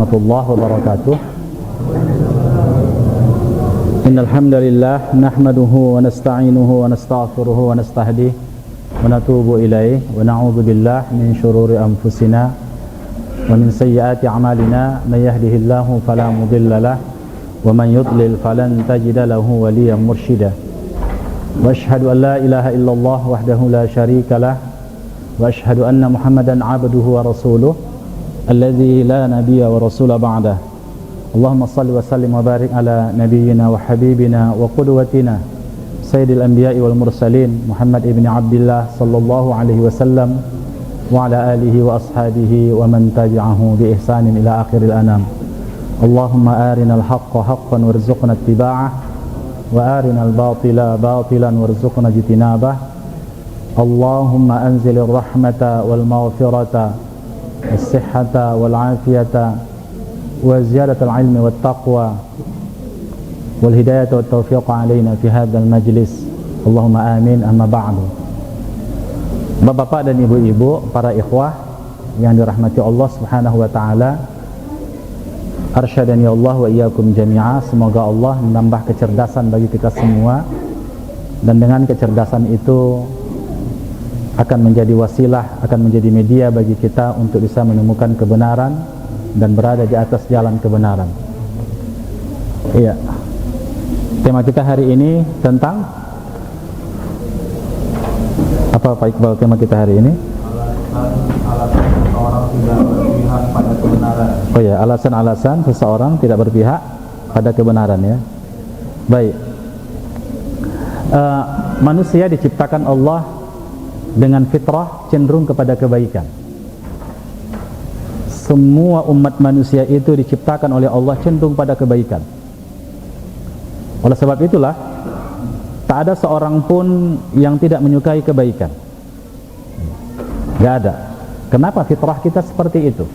warahmatullahi wabarakatuh. Innal hamdalillah nahmaduhu wa nasta'inuhu wa nastaghfiruhu wa nastahdihi wa natubu ilaihi wa na'udzu billahi min shururi anfusina wa min sayyiati a'malina may yahdihillahu fala mudilla lahu wa man yudlil falan tajida lahu waliyyan mursyida. Wa asyhadu an la ilaha illallah wahdahu la syarika lah wa asyhadu anna Muhammadan 'abduhu wa rasuluh alladzi la nabiyya wa rasula ba'dah. Allahumma salli wa sallim wa barik ala nabiyyina wa habibina wa qudwatina sayyidil anbiya'i wal mursalin Muhammad ibn Abdullah sallallahu alaihi wasallam wa ala alihi wa ashabihi wa man tabi'ahu bi ihsanin ila akhiril anam. Allahumma arinal haqqa haqqan warzuqna ittiba'ah wa arinal batila batilan warzuqna ijtinabah. Allahumma anzilir rahmata wal maghfirata الصحة والعافية وزيادة العلم والتقوى والهداية والتوفيق علينا في هذا المجلس اللهم آمين. أما بعد, Bapak-bapak dan ibu-ibu, para ikhwah yang dirahmati Allah Subhanahu wa taala, arsyadani Allah wa iyyakum jami'a. Semoga Allah menambah kecerdasan bagi kita semua, dan dengan kecerdasan itu akan menjadi wasilah, akan menjadi media bagi kita untuk bisa menemukan kebenaran dan berada di atas jalan kebenaran. Iya. Tema kita hari ini tentang apa, Pak Iqbal? Tema kita hari ini alasan seseorang tidak berpihak pada kebenaran. Oh ya, alasan-alasan seseorang tidak berpihak pada kebenaran, ya. Baik. Manusia diciptakan Allah dengan fitrah cenderung kepada kebaikan. Semua umat manusia itu diciptakan oleh Allah cenderung pada kebaikan. Oleh sebab itulah tak ada seorang pun yang tidak menyukai kebaikan. Gak ada. Kenapa fitrah kita seperti itu?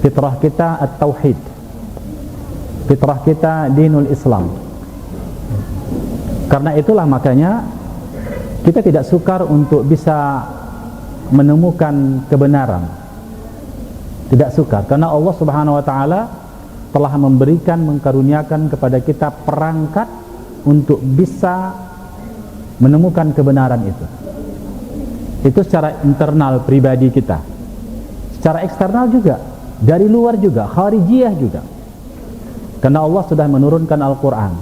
Fitrah kita at-tauhid. Fitrah kita dinul Islam. Karena itulah makanya kita tidak sukar untuk bisa menemukan kebenaran. Tidak sukar, karena Allah Subhanahu wa taala telah memberikan, mengkaruniakan kepada kita perangkat untuk bisa menemukan kebenaran itu. Itu secara internal pribadi kita. Secara eksternal juga, dari luar juga, kharijiyah juga. Karena Allah sudah menurunkan Al-Quran.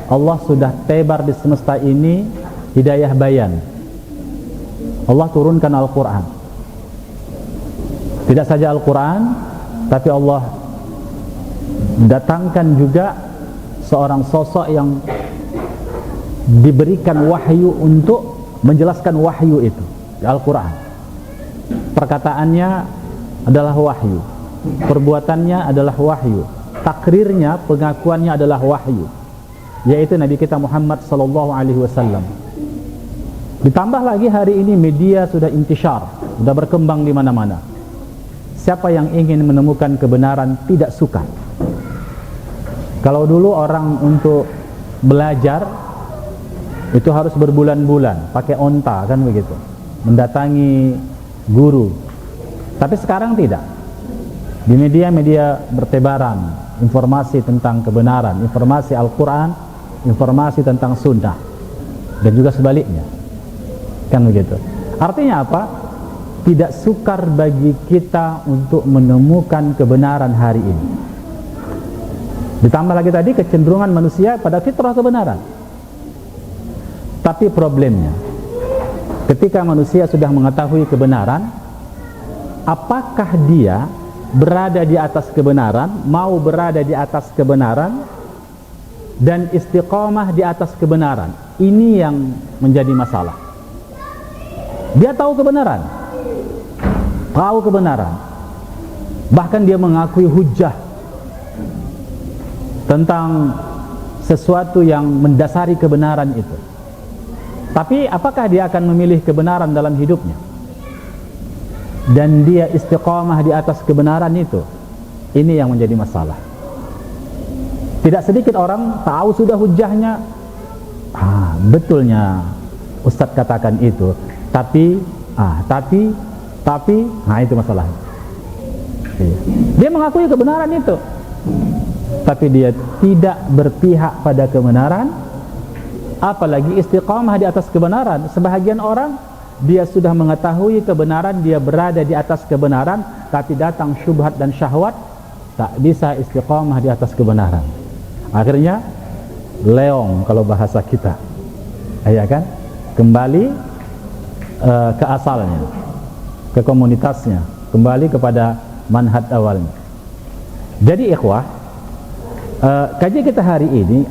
Allah sudah tebar di semesta ini hidayah bayan. Allah turunkan Al-Quran. Tidak saja Al-Quran, tapi Allah datangkan juga seorang sosok yang diberikan wahyu untuk menjelaskan wahyu itu, Al-Quran. Perkataannya adalah wahyu, perbuatannya adalah wahyu, takrirnya, pengakuannya adalah wahyu, yaitu Nabi kita Muhammad sallallahu alaihi wasallam. Ditambah lagi hari ini media sudah intisyar, sudah berkembang di mana-mana. Siapa yang ingin menemukan kebenaran tidak sukar. Kalau dulu orang untuk belajar itu harus berbulan-bulan, pakai onta, kan begitu, mendatangi guru. Tapi sekarang tidak. Di media-media bertebaran informasi tentang kebenaran, informasi Al-Quran, informasi tentang sunnah, dan juga sebaliknya. Kan begitu. Artinya apa? Tidak sukar bagi kita untuk menemukan kebenaran hari ini. Ditambah lagi tadi kecenderungan manusia pada fitrah kebenaran. Tapi problemnya, ketika manusia sudah mengetahui kebenaran, apakah dia berada di atas kebenaran, mau berada di atas kebenaran dan istiqamah di atas kebenaran? Ini yang menjadi masalah. Dia tahu kebenaran, bahkan dia mengakui hujjah tentang sesuatu yang mendasari kebenaran itu. Tapi apakah dia akan memilih kebenaran dalam hidupnya? Dan dia istiqamah di atas kebenaran itu? Ini yang menjadi masalah. Tidak sedikit orang tahu sudah hujjahnya, betulnya Ustadz katakan itu, tapi itu masalahnya. Dia mengakui kebenaran itu, tapi dia tidak berpihak pada kebenaran, apalagi istiqamah di atas kebenaran. Sebahagian orang dia sudah mengetahui kebenaran, dia berada di atas kebenaran, tapi datang syubhat dan syahwat, tak bisa istiqamah di atas kebenaran. Akhirnya leong kalau bahasa kita, ya kan? Kembali ke asalnya, ke komunitasnya, kembali kepada manhaj awalnya. Jadi ikhwah, kajian kita hari ini,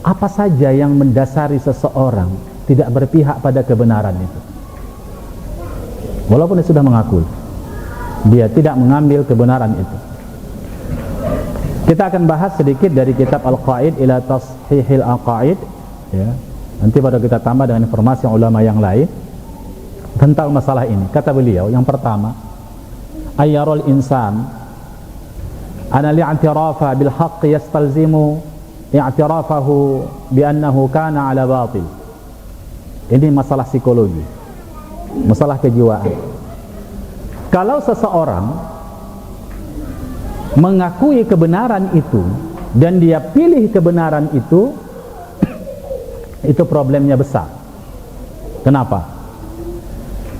apa saja yang mendasari seseorang tidak berpihak pada kebenaran itu, walaupun dia sudah mengakui, dia tidak mengambil kebenaran itu. Kita akan bahas sedikit dari kitab Al-Qaid ila Tashihil Al-Qaid, ya. Nanti pada kita tambah dengan informasi ulama yang lain tentang masalah ini. Kata beliau, yang pertama, ayyarul insan ana li'tirafa bil haqq yastalzimu i'tirafahu bi annahu kana ala batil. Ini masalah psikologi, masalah kejiwaan. Kalau seseorang mengakui kebenaran itu dan dia pilih kebenaran itu problemnya besar. Kenapa?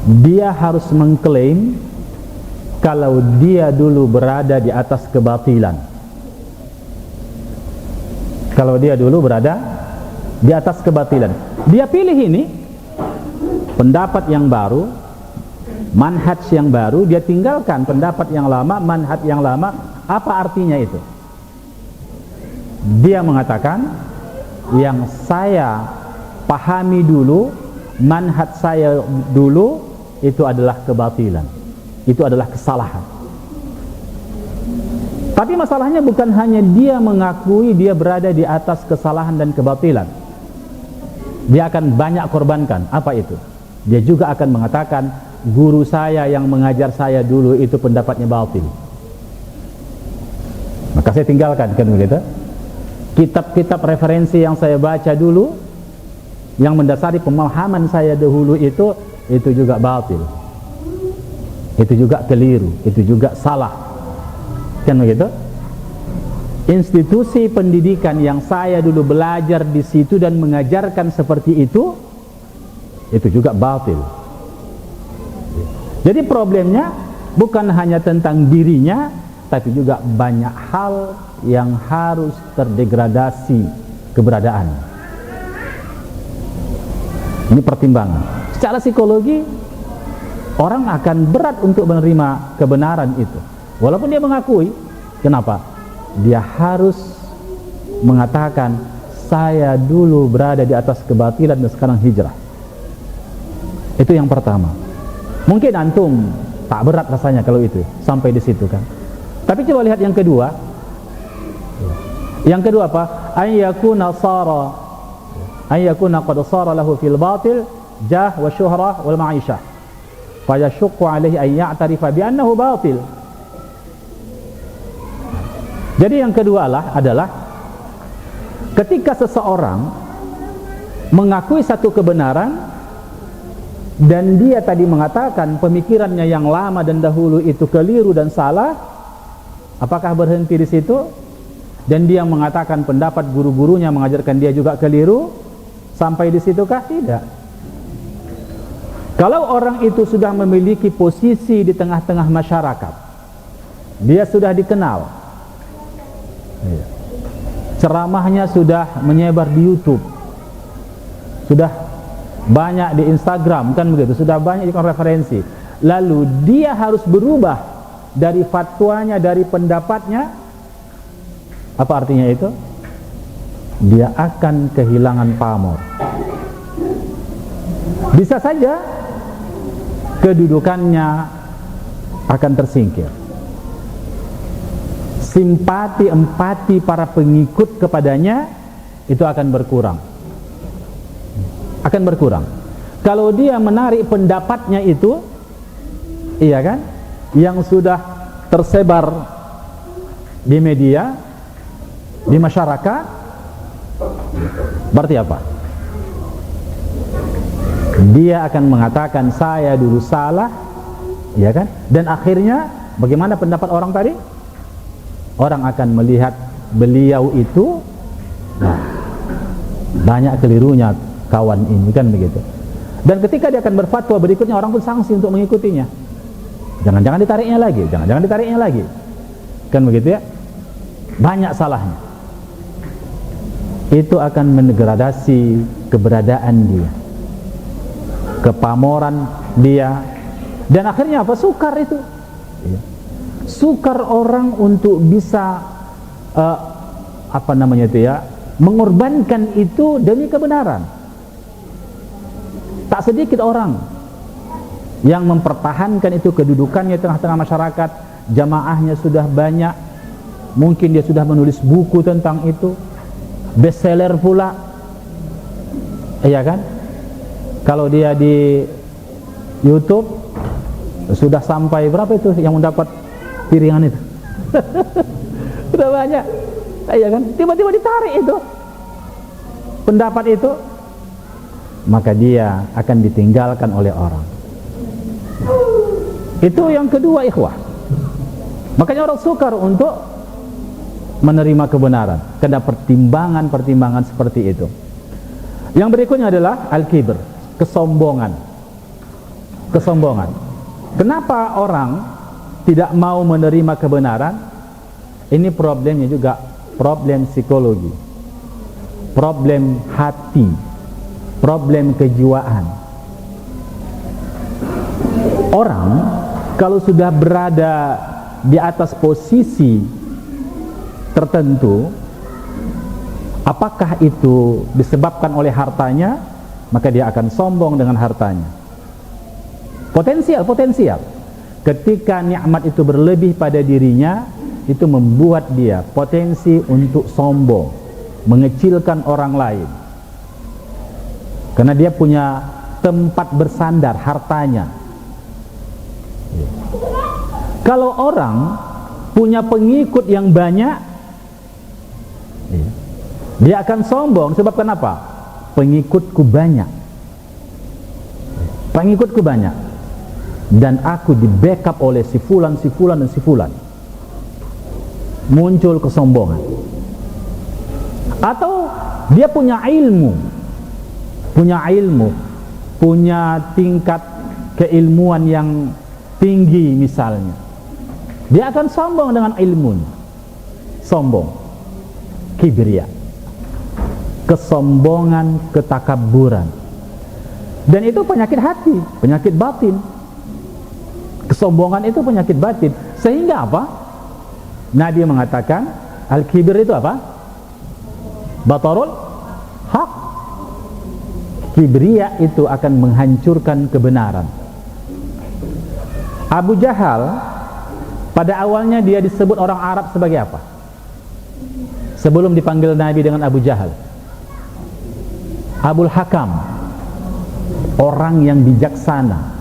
Dia harus mengklaim kalau dia dulu berada di atas kebatilan. Kalau dia dulu berada di atas kebatilan, dia pilih ini pendapat yang baru, manhaj yang baru, dia tinggalkan pendapat yang lama, manhaj yang lama. Apa artinya itu? Dia mengatakan yang saya pahami dulu, manhaj saya dulu, itu adalah kebatilan, itu adalah kesalahan. Tapi masalahnya bukan hanya dia mengakui dia berada di atas kesalahan dan kebatilan, dia akan banyak korbankan. Apa itu? Dia juga akan mengatakan guru saya yang mengajar saya dulu itu pendapatnya batil, maka saya tinggalkan, kan begitu. Kitab-kitab referensi yang saya baca dulu, yang mendasari pemahaman saya dahulu itu juga batil, itu juga keliru, itu juga salah, kan begitu. Institusi pendidikan yang saya dulu belajar di situ dan mengajarkan seperti itu juga batil. Jadi problemnya bukan hanya tentang dirinya, tapi juga banyak hal yang harus terdegradasi keberadaan. Ini pertimbangan. Secara psikologi, orang akan berat untuk menerima kebenaran itu, walaupun dia mengakui. Kenapa? Dia harus mengatakan saya dulu berada di atas kebatilan dan sekarang hijrah. Itu yang pertama. Mungkin antum tak berat rasanya kalau itu sampai di situ, kan. Tapi coba lihat yang kedua. Yang kedua apa? Ayyakuna qad sara lahu fil batil jah wa syuhrah wal ma'ishah fa yashqu alaihi an ya'tarifa bi annahu batil. Jadi yang kedua adalah ketika seseorang mengakui satu kebenaran dan dia tadi mengatakan pemikirannya yang lama dan dahulu itu keliru dan salah, apakah berhenti di situ? Dan dia mengatakan pendapat guru-gurunya mengajarkan dia juga keliru, sampai di situkah? Tidak. Kalau orang itu sudah memiliki posisi di tengah-tengah masyarakat, dia sudah dikenal, ceramahnya sudah menyebar di YouTube, sudah banyak di Instagram, kan begitu, sudah banyak ikon referensi, lalu dia harus berubah dari fatwanya, dari pendapatnya, apa artinya itu? Dia akan kehilangan pamor. Bisa saja kedudukannya akan tersingkir, simpati, empati para pengikut kepadanya itu akan berkurang. Kalau dia menarik pendapatnya itu, iya kan, yang sudah tersebar di media, di masyarakat, berarti apa? Dia akan mengatakan saya dulu salah, iya kan, dan akhirnya bagaimana pendapat orang tadi? Orang akan melihat beliau itu, nah, banyak kelirunya kawan ini, kan begitu. Dan ketika dia akan berfatwa berikutnya, orang pun sanksi untuk mengikutinya. Jangan-jangan ditariknya lagi, jangan-jangan ditariknya lagi, kan begitu ya. Banyak salahnya. Itu akan mendegradasi keberadaan dia, kepamoran dia, dan akhirnya apa? Sukar itu. Sukar orang untuk bisa mengorbankan itu demi kebenaran. Tak sedikit orang yang mempertahankan itu kedudukannya tengah-tengah masyarakat, jamaahnya sudah banyak, mungkin dia sudah menulis buku tentang itu, bestseller pula, iya kan? Kalau dia di YouTube sudah sampai berapa itu yang mendapat piringan itu? Sudah banyak, iya kan? Tiba-tiba ditarik itu pendapat itu, maka dia akan ditinggalkan oleh orang. Itu yang kedua, ikhwah. Makanya orang sukar untuk menerima kebenaran karena pertimbangan-pertimbangan seperti itu. Yang berikutnya adalah al-kibr, kesombongan. Kesombongan. Kenapa orang tidak mau menerima kebenaran? Ini problemnya juga problem psikologi, problem hati, problem kejiwaan. Orang kalau sudah berada di atas posisi tertentu, apakah itu disebabkan oleh hartanya, maka dia akan sombong dengan hartanya. Potensial. Ketika nikmat itu berlebih pada dirinya, itu membuat dia potensi untuk sombong, mengecilkan orang lain. Karena dia punya tempat bersandar hartanya. Kalau orang punya pengikut yang banyak, dia akan sombong. Sebab kenapa? Pengikutku banyak, pengikutku banyak, dan aku di backup oleh si fulan, si fulan, dan si fulan. Muncul kesombongan. Atau dia punya ilmu, punya tingkat keilmuan yang tinggi misalnya, dia akan sombong dengan ilmunya. Sombong, kibria, kesombongan, ketakaburan. Dan itu penyakit hati, penyakit batin. Kesombongan itu penyakit batin. Sehingga apa? Nabi mengatakan al-kibir itu apa? Batarul haq. Kibria itu akan menghancurkan kebenaran. Abu Jahal pada awalnya dia disebut orang Arab sebagai apa? Sebelum dipanggil Nabi dengan Abu Jahal, Abul Hakam, orang yang bijaksana.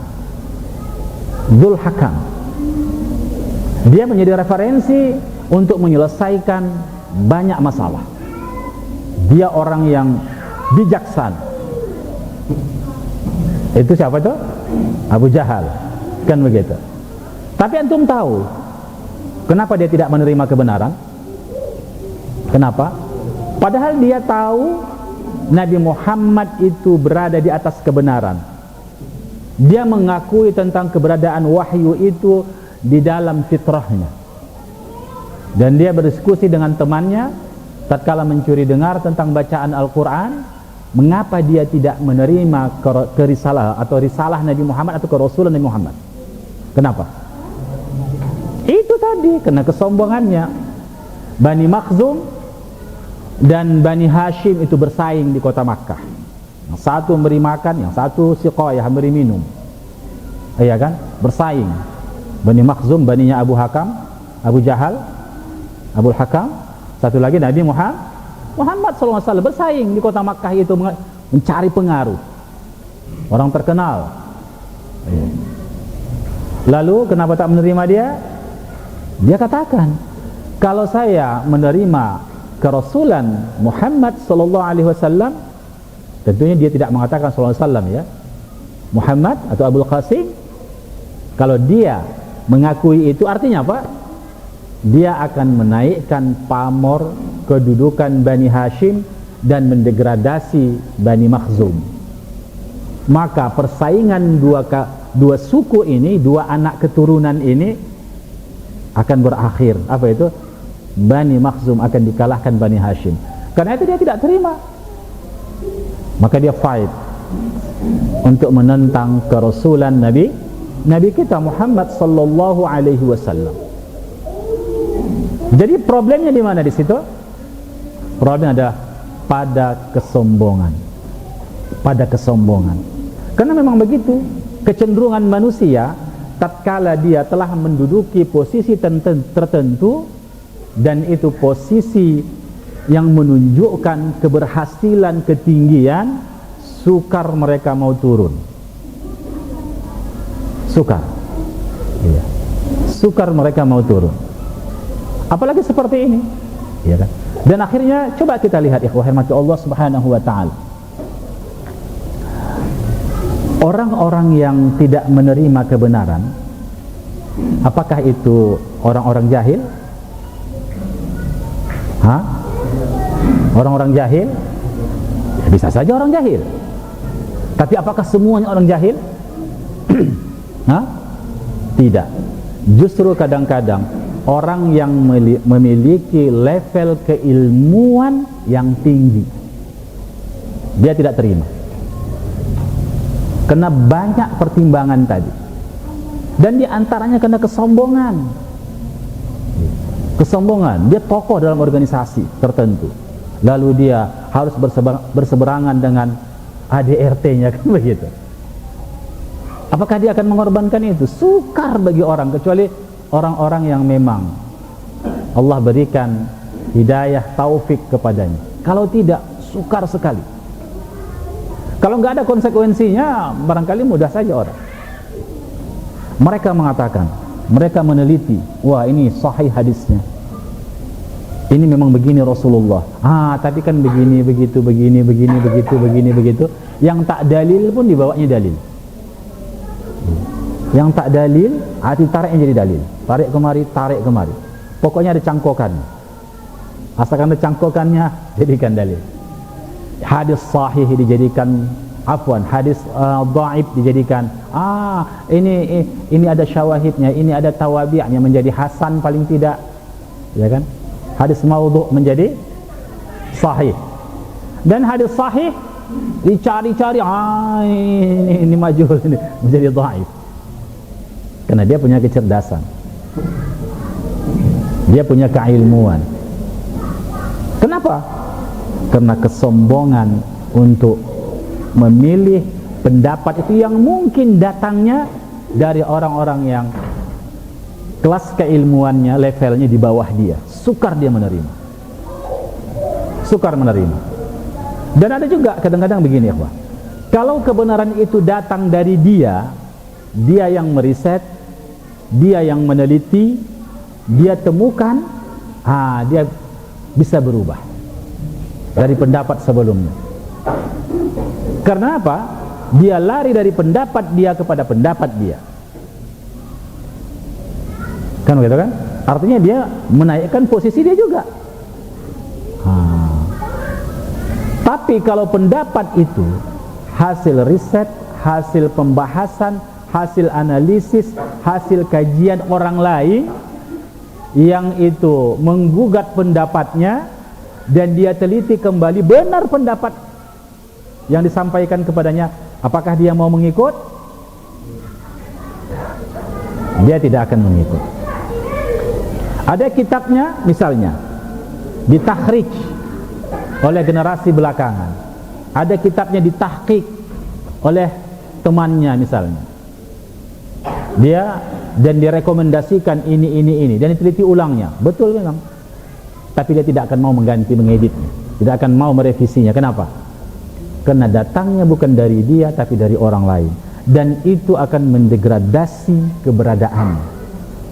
Dzul Hakam, dia menjadi referensi untuk menyelesaikan banyak masalah. Dia orang yang bijaksana. Itu siapa itu? Abu Jahal, kan begitu. Tapi antum tahu kenapa dia tidak menerima kebenaran? Kenapa? Padahal dia tahu Nabi Muhammad itu berada di atas kebenaran. Dia mengakui tentang keberadaan wahyu itu di dalam fitrahnya. Dan dia berdiskusi dengan temannya tatkala mencuri dengar tentang bacaan Al-Quran, mengapa dia tidak menerima kerisalah atau risalah Nabi Muhammad atau kerasulan Nabi Muhammad. Kenapa? Itu tadi, karena kesombongannya. Bani Makhzum dan Bani Hashim itu bersaing di kota Makkah. Yang satu memberi makan, yang satu siqayah, memberi minum. Iya kan? Bersaing. Bani Makhzum, baninya Abu Hakam, Abu Jahal, Abul Hakam. Satu lagi Nabi Muhammad SAW bersaing di kota Makkah itu, mencari pengaruh, orang terkenal. Lalu kenapa tak menerima dia? Dia katakan, kalau saya menerima kerasulan Muhammad SAW, tentunya dia tidak mengatakan SAW ya, Muhammad atau Abul Qasim, kalau dia mengakui itu artinya apa? Dia akan menaikkan pamor kedudukan Bani Hashim dan mendegradasi Bani Makhzum. Maka persaingan dua suku ini, dua anak keturunan ini akan berakhir. Apa itu? Bani Makhzum akan dikalahkan Bani Hashim. Karena itu dia tidak terima. Maka dia fight untuk menentang kerasulan Nabi kita Muhammad sallallahu alaihi wasallam. Jadi problemnya di mana di situ? Problemnya ada pada kesombongan. Pada kesombongan. Karena memang begitu kecenderungan manusia tatkala dia telah menduduki posisi tertentu dan itu posisi yang menunjukkan keberhasilan, ketinggian, sukar mereka mau turun. Sukar. Iya. Sukar mereka mau turun. Apalagi seperti ini. Iya kan? Dan akhirnya coba kita lihat ikhwah rahmati Allah Subhanahu wa taala. Orang-orang yang tidak menerima kebenaran, apakah itu orang-orang jahil? Hah? Orang-orang jahil? Ya, bisa saja orang jahil. Tapi apakah semuanya orang jahil? Hah? Tidak. Justru kadang-kadang orang yang memiliki level keilmuan yang tinggi, dia tidak terima. Kena banyak pertimbangan tadi. Dan diantaranya kena kesombongan. Kesombongan. Dia tokoh dalam organisasi tertentu. Lalu dia harus berseberangan dengan ADRT-nya, kan begitu. Apakah dia akan mengorbankan itu? Sukar bagi orang, kecuali orang-orang yang memang Allah berikan hidayah taufik kepadanya. Kalau tidak, sukar sekali. Kalau nggak ada konsekuensinya, barangkali mudah saja orang. Mereka mengatakan, mereka meneliti, wah ini sahih hadisnya, ini memang begini Rasulullah. Tapi kan begini, begitu, begini, begini, begitu, begini, begitu. Yang tak dalil pun dibawanya dalil. Yang tak dalil, ditariknya jadi dalil. Tarik kemari. Pokoknya ada cangkokan. Asalkan ada cangkokannya, jadikan dalil. Hadis sahih dijadikan, hadis dhaif dijadikan. Ini ada syawahidnya, ini ada tawabi'nya, menjadi hasan paling tidak. Ya kan? Hadis maudhu' menjadi sahih. Dan hadis sahih dicari-cari, ini majhul, ini menjadi dhaif. Karena dia punya kecerdasan, dia punya keilmuan. Kenapa? Karena kesombongan untuk memilih pendapat itu yang mungkin datangnya dari orang-orang yang kelas keilmuannya, levelnya di bawah dia. Sukar dia menerima. Sukar menerima. Dan ada juga kadang-kadang begini ya, Pak. Kalau kebenaran itu datang dari dia yang meriset, dia yang meneliti, dia temukan, dia bisa berubah dari pendapat sebelumnya. Karena apa? Dia lari dari pendapat dia kepada pendapat dia. Kan begitu kan? Artinya dia menaikkan posisi dia juga. Tapi kalau pendapat itu hasil riset, hasil pembahasan, hasil analisis, hasil kajian orang lain yang itu menggugat pendapatnya dan dia teliti kembali benar pendapat yang disampaikan kepadanya, apakah dia mau mengikut? Dia tidak akan mengikut. Ada kitabnya misalnya ditahrik oleh generasi belakangan, ada kitabnya ditahqiq oleh temannya misalnya, dia dan direkomendasikan ini dan diteliti ulangnya, betul memang, tapi dia tidak akan mau mengganti, mengeditnya, tidak akan mau merevisinya. Kenapa? Karena datangnya bukan dari dia tapi dari orang lain, dan itu akan mendegradasi keberadaannya,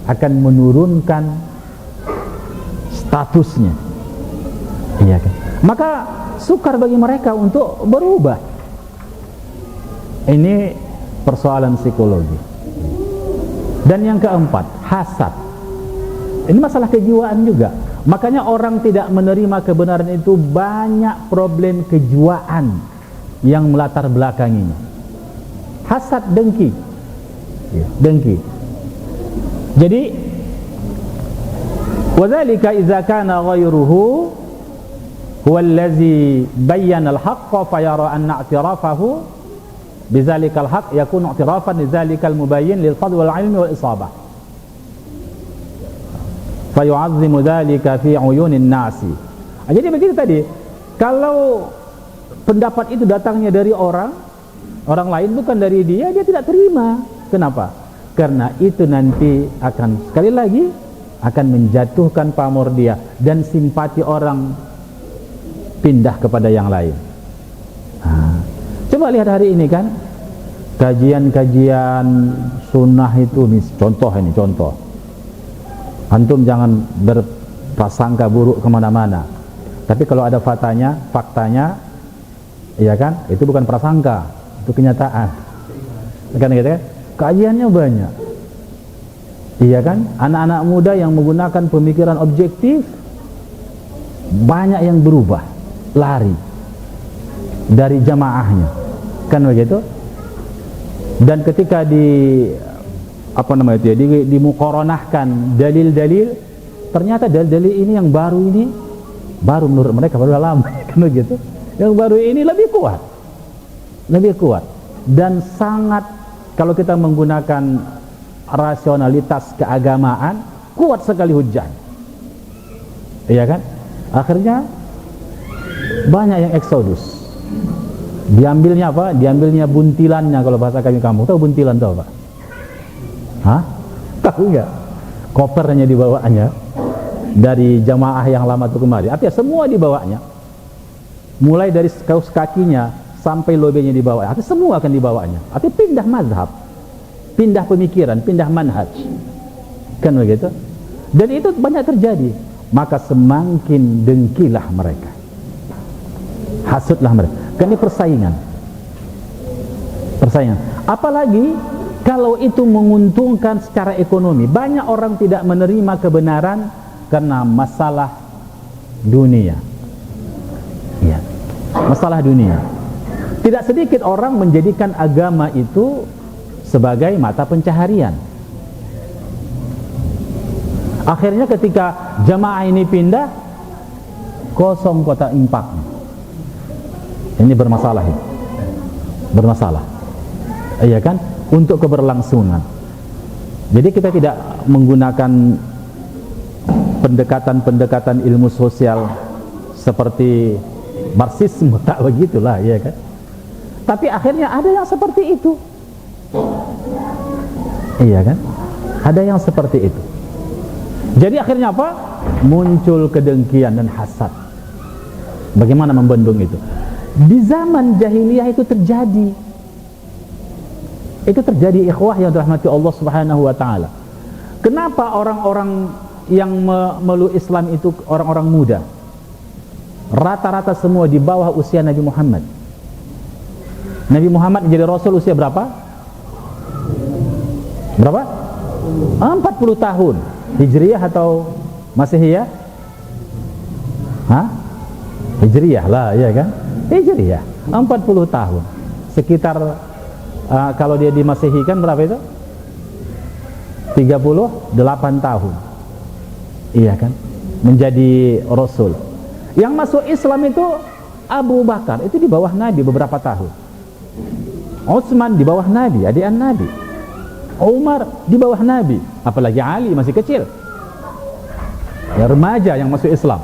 akan menurunkan statusnya. Iya kan? Maka sukar bagi mereka untuk berubah. Ini persoalan psikologi. Dan yang keempat, hasad. Ini masalah kejiwaan juga. Makanya orang tidak menerima kebenaran itu banyak problem kejiwaan yang melatar belakanginya. Hasad, dengki. Dengki. Jadi wadzalika idza kana ghairuhu huwa allazi bayyana al-haqqa fayara anna i'tirafahu bizalikal haqq yakunu i'tirafan lizalikal mubayyin lil fadl wal ilmi wal isabah fayu'azzimu dzalika fi uyunin nasi. Jadi begitu tadi, kalau pendapat itu datangnya dari orang lain, bukan dari dia tidak terima. Kenapa? Karena itu nanti akan sekali lagi akan menjatuhkan pamor dia dan simpati orang pindah kepada yang lain. Coba lihat hari ini kan, kajian-kajian sunnah itu, contoh. Antum jangan berprasangka buruk kemana-mana. Tapi kalau ada faktanya, iya kan, itu bukan prasangka, itu kenyataan. Kan gitu kan? Kajiannya banyak. Iya kan? Anak-anak muda yang menggunakan pemikiran objektif, banyak yang berubah, lari dari jamaahnya. Kan begitu? Dan ketika dimuqaranahkan dalil-dalil, ternyata dalil-dalil ini yang baru menurut mereka baru lama. Kan begitu? Yang baru ini lebih kuat dan sangat, kalau kita menggunakan rasionalitas keagamaan, kuat sekali hujah. Iya kan? Akhirnya banyak yang eksodus. Diambilnya apa? Diambilnya buntilannya, kalau bahasa kami kampung. Tahu buntilan tahu Pak? Hah? Tahu enggak? Kopernya dibawanya dari jamaah yang lama itu kemari. Artinya semua dibawanya. Mulai dari kaos kakinya sampai lobenya dibawa. Artinya semua akan dibawanya. Artinya pindah mazhab, pindah pemikiran, pindah manhaj. Kan begitu? Dan itu banyak terjadi. Maka semakin dengkilah mereka, hasudlah mereka. Kan ini persaingan. Apalagi kalau itu menguntungkan secara ekonomi. Banyak orang tidak menerima kebenaran karena masalah dunia. Ya, masalah dunia. Tidak sedikit orang menjadikan agama itu sebagai mata pencaharian. Akhirnya ketika jamaah ini pindah, kosong kotak infak. Ini bermasalah. Iya kan? Untuk keberlangsungan. Jadi kita tidak menggunakan pendekatan ilmu sosial seperti Marxisme, tak begitulah, ya kan? Tapi akhirnya ada yang seperti itu. Iya kan? Ada yang seperti itu. Jadi akhirnya apa? Muncul kedengkian dan hasad. Bagaimana membendung itu? Di zaman jahiliyah itu terjadi. Itu terjadi, ikhwah yang dirahmati Allah Subhanahu wa taala. Kenapa orang-orang yang memeluk Islam itu orang-orang muda? Rata-rata semua di bawah usia Nabi Muhammad. Nabi Muhammad menjadi Rasul usia berapa? Berapa? 40 tahun. Hijriyah atau Masihiyah? Hah? Hijriyah lah, ya kan? Hijriyah, 40 tahun. Sekitar kalau dia di Masehi kan berapa itu? 38 tahun. Iya kan? Menjadi Rasul. Yang masuk Islam itu Abu Bakar, itu di bawah Nabi beberapa tahun. Utsman di bawah Nabi, adian Nabi. Umar di bawah Nabi, apalagi Ali masih kecil. Ya, remaja yang masuk Islam.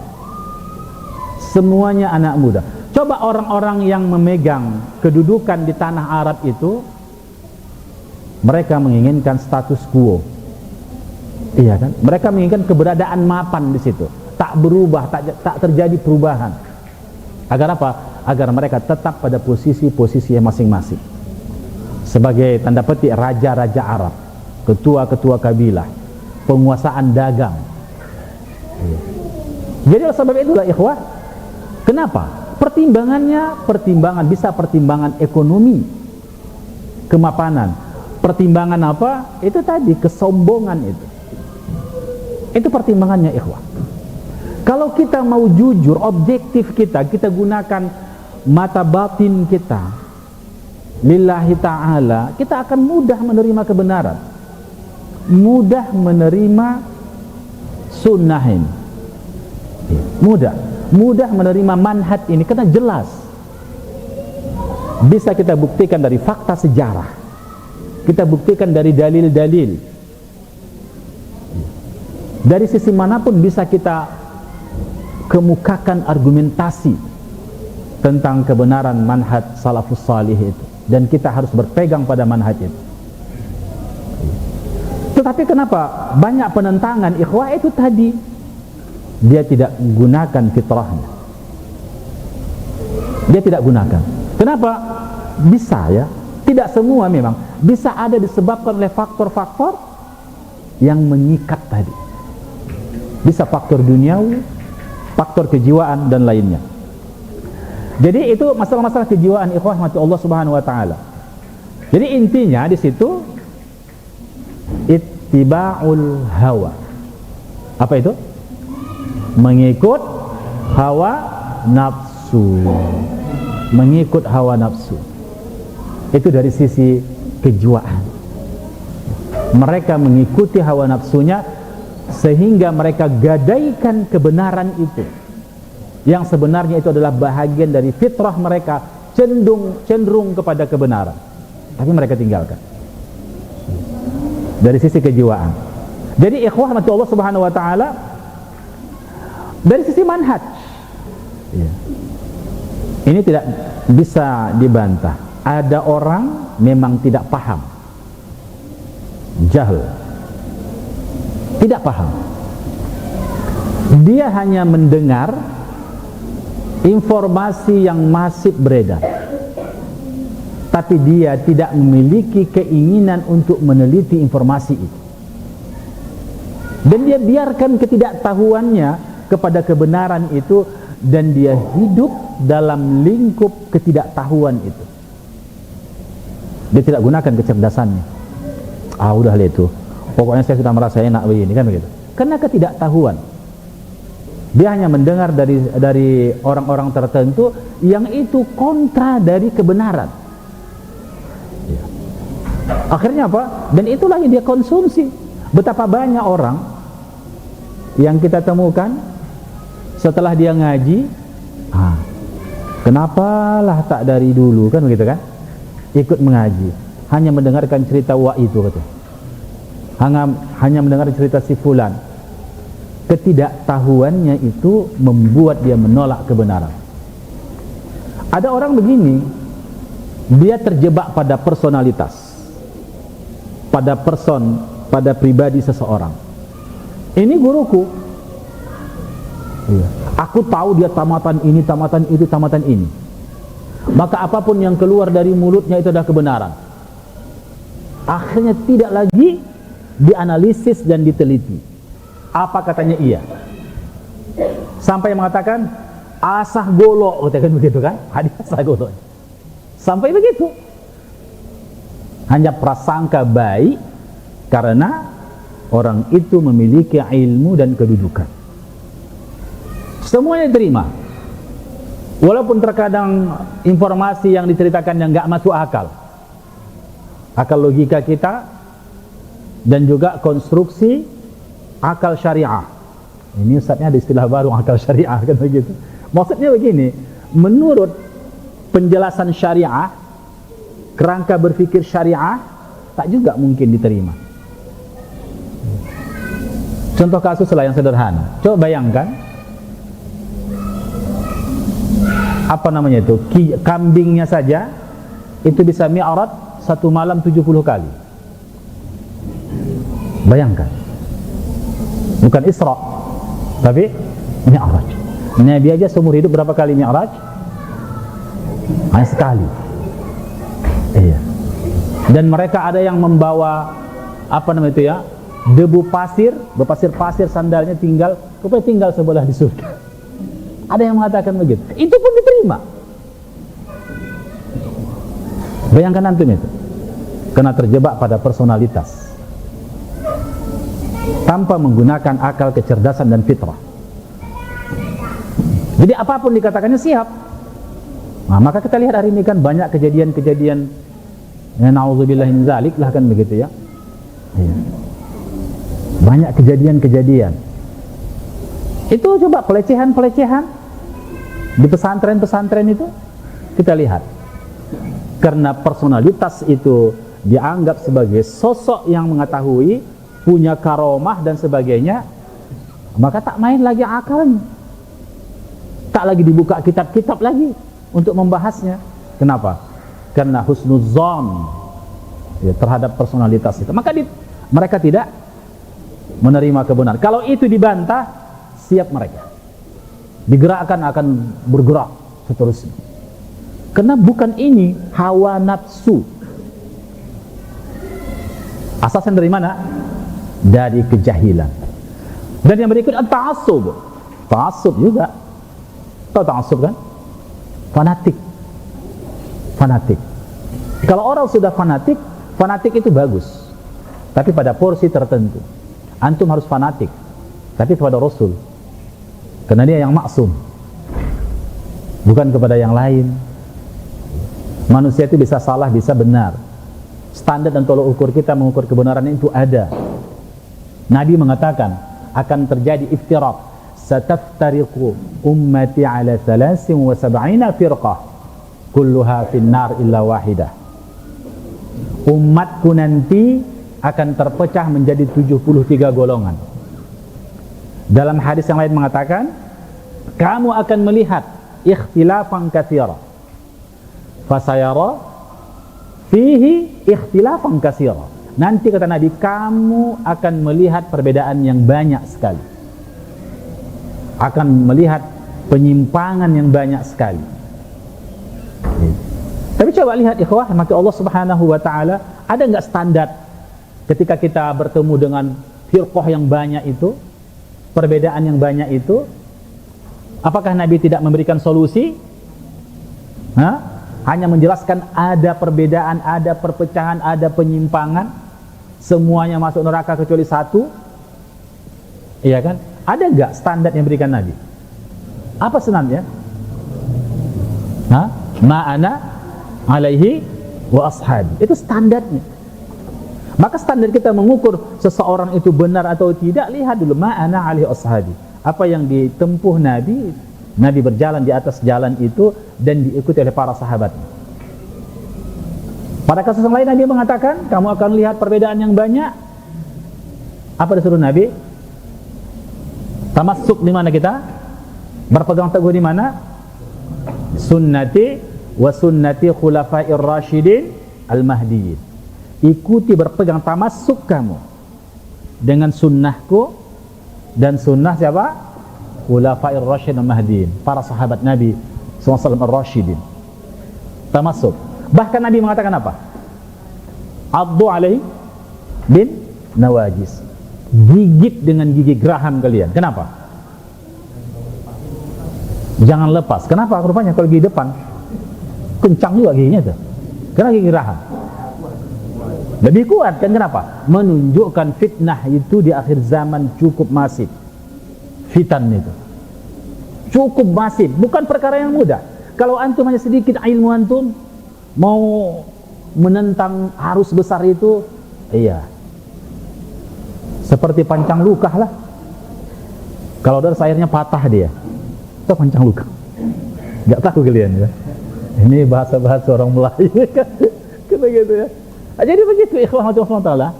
Semuanya anak muda. Coba orang-orang yang memegang kedudukan di tanah Arab itu, mereka menginginkan status quo. Iya kan? Mereka menginginkan keberadaan mapan di situ, tak berubah, tak terjadi perubahan. Agar apa? Agar mereka tetap pada posisi-posisi masing-masing. Sebagai tanda petik raja-raja Arab, ketua-ketua kabilah, penguasaan dagang. Jadi sebab itulah ikhwah, kenapa? Pertimbangan ekonomi, kemapanan, Pertimbangan apa? Itu tadi, kesombongan itu. Itu pertimbangannya, ikhwah. Kalau kita mau jujur, objektif kita gunakan mata batin kita lillahi ta'ala, kita akan mudah menerima kebenaran, mudah menerima sunnah ini, mudah menerima manhaj ini, karena jelas bisa kita buktikan dari fakta sejarah, kita buktikan dari dalil-dalil, dari sisi manapun bisa kita kemukakan argumentasi tentang kebenaran manhaj salafus salih itu, dan kita harus berpegang pada manhaj itu. Tetapi kenapa banyak penentangan, ikhwah? Itu tadi, dia tidak gunakan fitrahnya, dia tidak gunakan. Kenapa? Bisa ya, tidak semua memang, bisa ada disebabkan oleh faktor-faktor yang mengikat tadi. Bisa faktor duniawi, faktor kejiwaan dan lainnya. Jadi itu masalah-masalah kejiwaan, ikhwah mati Allah Subhanahu wa taala. Jadi intinya di situ ittiba'ul hawa. Apa itu? Mengikut hawa nafsu. Mengikut hawa nafsu. Itu dari sisi kejiwaan. Mereka mengikuti hawa nafsunya sehingga mereka gadaikan kebenaran itu, yang sebenarnya itu adalah bahagian dari fitrah mereka, cenderung kepada kebenaran, tapi mereka tinggalkan. Dari sisi kejiwaan. Jadi ikhwah mati Allah Subhanahu wa taala, dari sisi manhaj, ini tidak bisa dibantah. Ada orang memang tidak paham, jahil, tidak paham. Dia hanya mendengar informasi yang masif beredar, tapi dia tidak memiliki keinginan untuk meneliti informasi itu, dan dia biarkan ketidaktahuannya kepada kebenaran itu, dan dia hidup dalam lingkup ketidaktahuan itu. Dia tidak gunakan kecerdasannya. Udahlah itu, pokoknya saya sudah merasa enak begini, kan begitu. Karena ketidaktahuan. Dia hanya mendengar dari orang-orang tertentu yang itu kontra dari kebenaran. Akhirnya apa? Dan itulah yang dia konsumsi. Betapa banyak orang yang kita temukan setelah dia ngaji, kenapalah tak dari dulu, kan begitu kan? Ikut mengaji, hanya mendengarkan cerita itu, kata. Hanya mendengar cerita si fulan. Ketidaktahuannya itu membuat dia menolak kebenaran. Ada orang begini, dia terjebak pada personalitas, pada pribadi seseorang. Ini guruku, aku tahu dia tamatan ini, tamatan itu, tamatan ini, maka apapun yang keluar dari mulutnya itu adalah kebenaran. Akhirnya tidak lagi dianalisis dan diteliti apa katanya ia, sampai mengatakan asah golok, katakan begitu kan? Hadis asah golok, sampai begitu. Hanya prasangka baik karena orang itu memiliki ilmu dan kedudukan. Semuanya diterima, walaupun terkadang informasi yang diceritakan yang nggak masuk akal logika kita, dan juga konstruksi akal syariah. Ini ustaznya ada istilah baru, akal syariah, kan begitu. Maksudnya begini, menurut penjelasan syariah, kerangka berpikir syariah, tak juga mungkin diterima. Contoh kasus lah yang sederhana. Coba bayangkan, apa namanya itu, kambingnya saja itu bisa mi'raj satu malam 70 kali. Bayangkan, bukan Isra, tapi mi'raj. Nabi aja seumur hidup berapa kali mi'raj? Hanya sekali. Iya. Dan mereka ada yang membawa apa namanya itu ya, debu pasir, berpasir-pasir sandalnya tinggal sebelah di surga. Ada yang mengatakan begitu. Itu pun diterima. Bayangkan antum itu. karena terjebak pada personalitas tanpa menggunakan akal, kecerdasan dan fitrah. Jadi apapun dikatakannya siap. Nah, maka kita lihat hari ini kan banyak kejadian-kejadian, ya na'udzubillah min dzalik lah kan begitu ya. Iya. Banyak kejadian-kejadian. Itu coba pelecehan-pelecehan di pesantren-pesantren itu kita lihat. Karena personalitas itu dianggap sebagai sosok yang mengetahui, punya karomah dan sebagainya, maka tak main lagi akalnya. Tak lagi dibuka kitab-kitab lagi untuk membahasnya. Kenapa? Karena husnuzon ya, terhadap personalitas itu. Maka mereka tidak menerima kebenaran. Kalau itu dibantah, siap mereka. Digerakkan akan bergerak seterusnya. Karena bukan ini hawa nafsu. Asasnya dari mana? Dari kejahilan. Dan yang berikut ta'assub. Ta'assub juga. Tahu ta'assub kan? Fanatik. Fanatik. Kalau orang sudah fanatik, fanatik itu bagus. Tapi pada porsi tertentu. Antum harus fanatik, tapi kepada Rasul. Karena dia yang maksum. Bukan kepada yang lain. Manusia itu bisa salah, bisa benar. Standar dan tolok ukur kita mengukur kebenaran itu ada. Nabi mengatakan akan terjadi iftiraq. Sataftariqu ummati ala 73 firqah kulluha finnar illa wahidah. Umatku nanti akan terpecah menjadi 73 golongan. Dalam hadis yang lain mengatakan, kamu akan melihat ikhtilafan katsira. Fasayara fihi ikhtilafan katsira. Nanti kata Nabi, kamu akan melihat perbedaan yang banyak sekali. Akan melihat penyimpangan yang banyak sekali. Tapi coba lihat ikhwah, maka Allah Subhanahu wa taala ada enggak standar ketika kita bertemu dengan firqah yang banyak itu, perbedaan yang banyak itu? Apakah Nabi tidak memberikan solusi? Hanya menjelaskan ada perbedaan, ada perpecahan, ada penyimpangan, semuanya masuk neraka kecuali satu? Iya kan? Ada enggak standar yang diberikan Nabi? Apa standarnya? Ma'ana alaihi wa ashabi. Itu standarnya. Maka standar kita mengukur seseorang itu benar atau tidak, lihat dulu ma'ana alaihi wa ashabi. Apa yang ditempuh Nabi, Nabi berjalan di atas jalan itu dan diikuti oleh para sahabat. Pada kasus yang lain Nabi mengatakan, kamu akan lihat perbedaan yang banyak. Apa disuruh Nabi? Tamassuk di mana kita? Berpegang teguh di mana? Sunnati wa sunnati khulafair rasyidin al-mahdiyyin. Ikuti, berpegang, tamassuk kamu dengan sunnahku dan sunnah siapa? Khulafair rasyidin al-mahdiyyin, para sahabat Nabi SAW ar-rasyidin. Tamassuk. Bahkan Nabi mengatakan apa? Addu alaihi bin nawajis. Gigit dengan gigi geraham kalian. Kenapa? Jangan lepas. Kenapa? Rupanya kalau gigi depan kencang juga giginya tuh. Karena gigi geraham lebih kuat kan? Kenapa? Menunjukkan fitnah itu di akhir zaman cukup masif. Fitan itu cukup masif, bukan perkara yang mudah. Kalau antum hanya sedikit ilmu antum mau menentang arus besar itu, iya, seperti pancang luka lah. Kalau deras airnya patah dia, itu pancang luka. Gak tahu kalian ya. Ini bahasa-bahasa orang Melayu kan, gitu ya. Jadi begitu ikhwan Allah,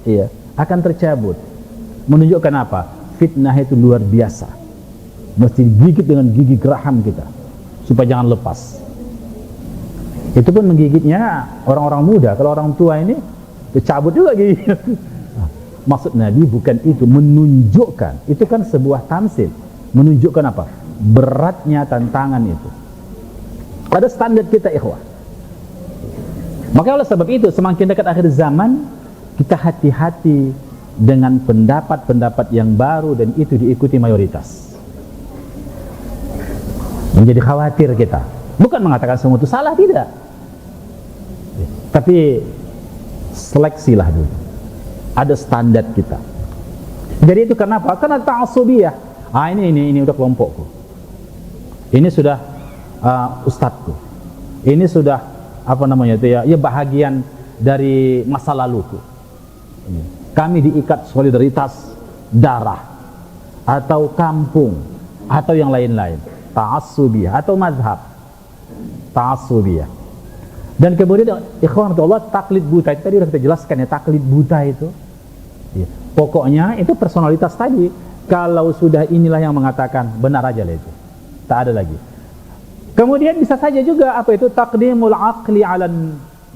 iya, akan tercabut. Menunjukkan apa? Fitnah itu luar biasa. Mesti digigit dengan gigi geraham kita supaya jangan lepas. Itu pun menggigitnya orang-orang muda. Kalau orang tua ini dicabut juga gigi. Maksud Nabi bukan itu, menunjukkan. Itu kan sebuah tamsil. Menunjukkan apa? Beratnya tantangan itu. Ada standar kita ikhwah. Maka oleh sebab itu semakin dekat akhir zaman, kita hati-hati dengan pendapat-pendapat yang baru dan itu diikuti mayoritas. Menjadi khawatir kita. Bukan mengatakan semua itu salah, tidak. Tapi Seleksilah dulu. Ada standar kita. Jadi itu kenapa? Karena ta'assubiyah. Ini udah kelompokku. Ini sudah ustadzku. Ini sudah ya bahagian dari masa laluku. Kami diikat solidaritas darah atau kampung atau yang lain-lain. Ta'assubiyah atau mazhab. Ta'assubiyah. Dan kemudian ikhwan Allah, taklid buta itu tadi sudah kita jelaskan ya, taklid buta itu ya. Pokoknya itu personalitas tadi. Kalau sudah inilah yang mengatakan, benar aja lah itu, tak ada lagi. Kemudian bisa saja juga apa itu taqdimul aqli 'ala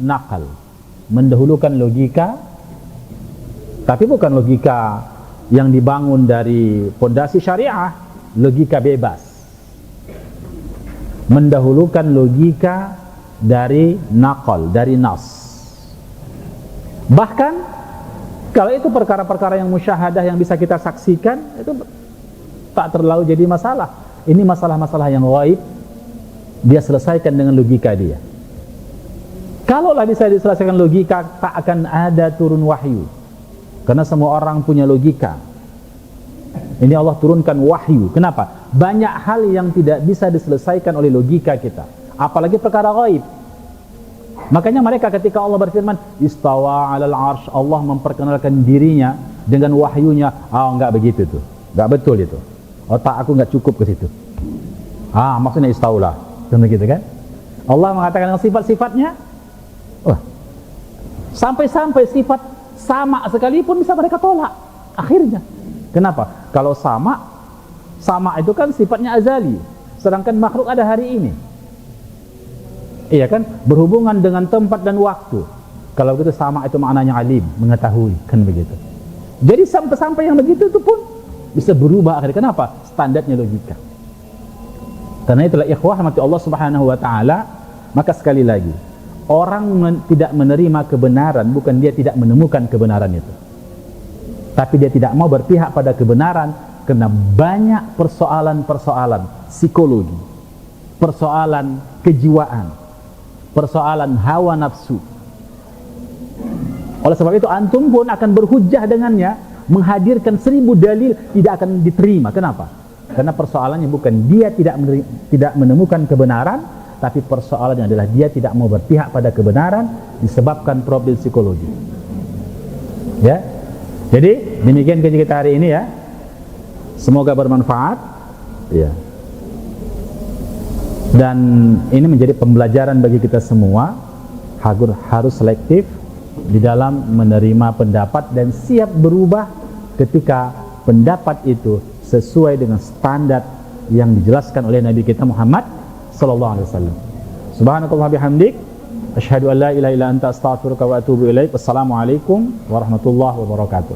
naqal, mendahulukan logika, tapi bukan logika yang dibangun dari pondasi syariah, logika bebas. Mendahulukan logika dari naqal, dari nas. Bahkan kalau itu perkara-perkara yang musyahadah yang bisa kita saksikan, itu tak terlalu jadi masalah. Ini masalah-masalah yang ghaib, dia selesaikan dengan logika dia. Kalaulah bisa diselesaikan logika, tak akan ada turun wahyu. Karena semua orang punya logika. Ini Allah turunkan wahyu. Kenapa? Banyak hal yang tidak bisa diselesaikan oleh logika kita, apalagi perkara ghaib. Makanya mereka ketika Allah berfirman istawa 'alal 'arsy, Allah memperkenalkan dirinya dengan wahyunya. Enggak begitu tuh. Enggak betul itu. Otak aku enggak cukup ke situ. Maksudnya istaulah. Kan begitu kan? Allah mengatakan dengan sifat-sifatnya. Sampai-sampai sifat sama sekalipun bisa mereka tolak akhirnya. Kenapa? Kalau sama itu kan sifatnya azali, sedangkan makhluk ada hari ini. Iya kan? Berhubungan dengan tempat dan waktu. Kalau begitu sama itu maknanya alim, mengetahui, kan begitu. Jadi sampai-sampai yang begitu itu pun bisa berubah akhirnya. Kenapa? Standarnya logika. Karena itulah ikhwah rahmati Allah Subhanahu wa taala, maka sekali lagi, orang tidak menerima kebenaran bukan dia tidak menemukan kebenaran itu. Tapi dia tidak mau berpihak pada kebenaran karena banyak persoalan-persoalan psikologi, persoalan kejiwaan, persoalan hawa nafsu. Oleh sebab itu antum pun akan berhujjah dengannya, menghadirkan 1000 dalil tidak akan diterima. Kenapa? Karena persoalannya bukan dia tidak menemukan kebenaran, tapi persoalannya adalah dia tidak mau berpihak pada kebenaran disebabkan problem psikologi. Ya. Jadi demikian kajian kita hari ini ya. Semoga bermanfaat. Ya. Dan ini menjadi pembelajaran bagi kita semua, harus selektif di dalam menerima pendapat dan siap berubah ketika pendapat itu sesuai dengan standar yang dijelaskan oleh Nabi kita Muhammad sallallahu alaihi wasallam. Subhanakallah bihamdik, asyhadu an la ilaha illa anta astaghfiruka wa atubu ilaik. Wassalamualaikum warahmatullahi wabarakatuh.